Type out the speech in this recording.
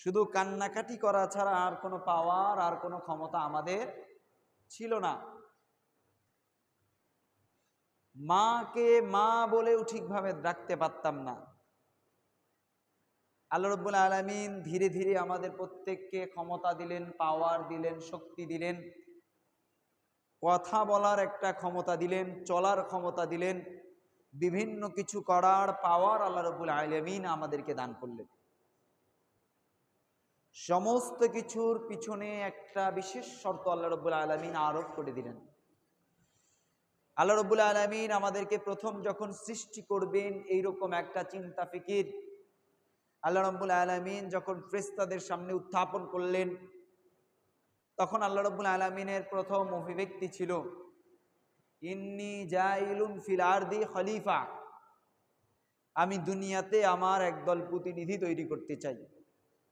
শুধু কান্নাকাটি করা ছাড়া আর কোনো পাওয়ার আর কোনো ক্ষমতা আমাদের ছিল না। মাকে মা বলেও ঠিকভাবে ডাকতে পারতাম না। আল্লাহ রাব্বুল আলামিন ধীরে ধীরে আমাদের প্রত্যেককে ক্ষমতা দিলেন, পাওয়ার দিলেন, শক্তি দিলেন, কথা বলার একটা ক্ষমতা দিলেন, চলার ক্ষমতা দিলেন, বিভিন্ন কিছু করার পাওয়ার আল্লাহ রাব্বুল আলামিন আমাদেরকে দান করলেন। সমস্ত কিছুর পিছনে একটা বিশেষ শর্ত আল্লাহ রাব্বুল আলামিন আরোপ করে দিলেন। আল্লাহ রাব্বুল আলামিন আমাদেরকে প্রথম যখন সৃষ্টি করবেন এইরকম একটা চিন্তা ফিকির আল্লাহ রাব্বুল আলামিন যখন ফেরেশতাদের সামনে উত্থাপন করলেন, তখন আল্লাহ রাব্বুল আলামিনের প্রথম অভিব্যক্তি ছিল ইন্নী জাইলুন ফিল আরদি খলিফা, আমি দুনিয়াতে আমার একদল প্রতিনিধি তৈরি করতে চাই।